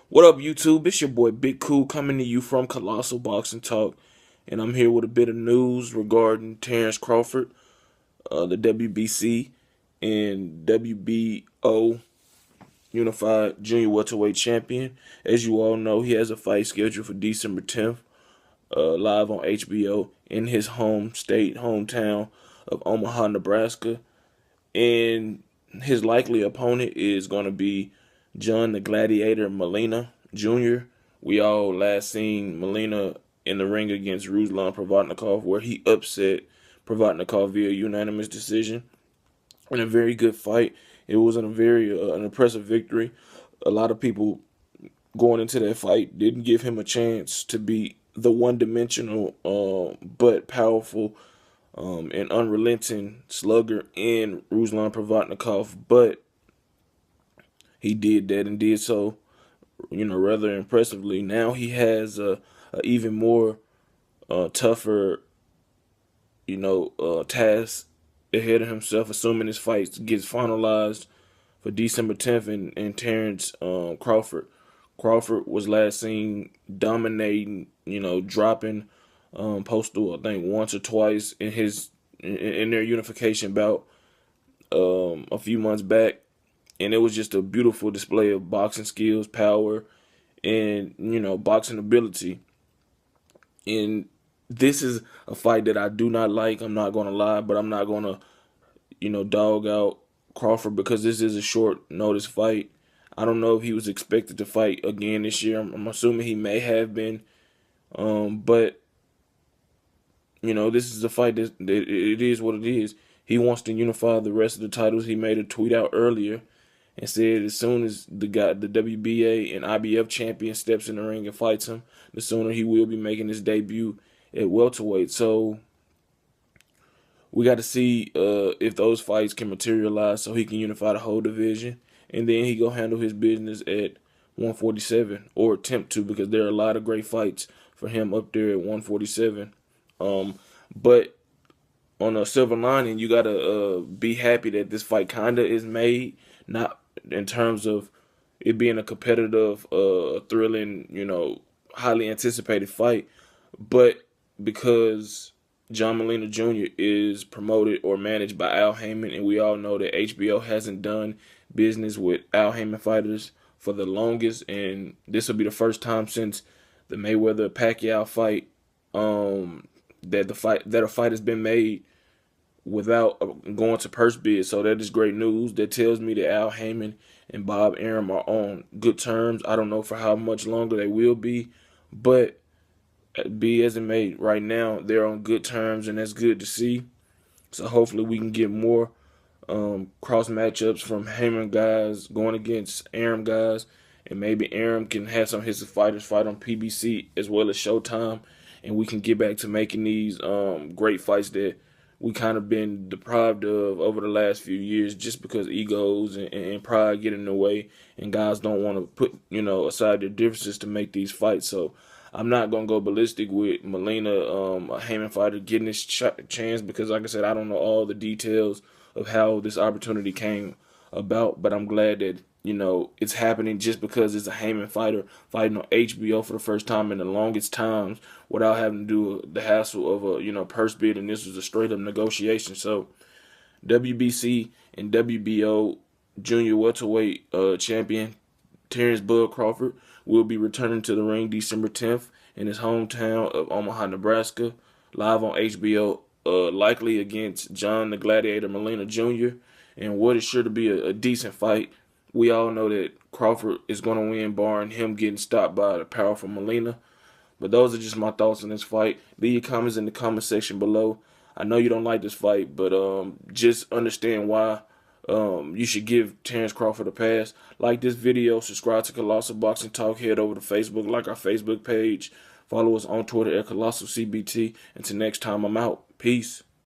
What up, YouTube? It's your boy Big Cool coming to you from Colossal Boxing Talk, and I'm here with a bit of news regarding Terence Crawford, the WBC and WBO Unified Junior Welterweight Champion. As you all know, he has a fight scheduled for December 10th, live on HBO in his hometown of Omaha, Nebraska, and his likely opponent is going to be John the Gladiator Molina Jr. We all last seen Molina in the ring against Ruslan Provodnikov, where he upset Provodnikov via unanimous decision in a very good fight. It was a very an impressive victory. A lot of people going into that fight didn't give him a chance to be the one-dimensional but powerful and unrelenting slugger in Ruslan Provodnikov, but he did that and did so, rather impressively. Now he has a even more tougher, task ahead of himself, assuming his fight gets finalized for December 10th and Terence Crawford. Crawford was last seen dominating, dropping Postal, I think, once or twice in their unification bout a few months back, and it was just a beautiful display of boxing skills, power, and boxing ability. And this is a fight that I do not like. I'm not gonna lie, but I'm not gonna dog out Crawford because this is a short notice fight. I don't know if he was expected to fight again this year. I'm assuming he may have been, but this is a fight that it is what it is. He wants to unify the rest of the titles. He made a tweet out earlier and said as soon as the WBA and IBF champion steps in the ring and fights him, the sooner he will be making his debut at welterweight. So we got to see if those fights can materialize so he can unify the whole division, and then he go handle his business at 147 or attempt to, because there are a lot of great fights for him up there at 147. But on a silver lining, you gotta be happy that this fight kinda is made, not in terms of it being a competitive, thrilling, highly anticipated fight, but because John Molina Jr. is promoted or managed by Al Heyman, and we all know that HBO hasn't done business with Al Heyman fighters for the longest, and this will be the first time since the Mayweather Pacquiao fight that a fight has been made without going to purse bid. So that is great news. That tells me that Al Heyman and Bob Arum are on good terms. I don't know for how much longer they will be, but be as it may, right now they're on good terms, and that's good to see. So hopefully we can get more cross matchups from Heyman guys going against Arum guys, and maybe Arum can have some of his fighters fight on PBC as well as Showtime, and we can get back to making these great fights that we kind of been deprived of over the last few years, just because egos and pride get in the way, and guys don't want to put aside their differences to make these fights. So I'm not gonna go ballistic with Molina, a Heyman fighter, getting his chance, because, like I said, I don't know all the details of how this opportunity came about, but I'm glad that it's happening, just because it's a Heyman fighter fighting on HBO for the first time in the longest times without having to do the hassle of a purse bid, and this was a straight up negotiation. So WBC and WBO Junior Welterweight champion Terence Bud Crawford will be returning to the ring December 10th in his hometown of Omaha, Nebraska, live on HBO, likely against John the Gladiator Molina Jr., and what is sure to be a decent fight. We all know that Crawford is going to win, barring him getting stopped by the powerful Molina. But those are just my thoughts on this fight. Leave your comments in the comment section below. I know you don't like this fight, but just understand why you should give Terence Crawford a pass. Like this video, subscribe to Colossal Boxing Talk, head over to Facebook, like our Facebook page, follow us on Twitter at Colossal CBT. Until next time, I'm out. Peace.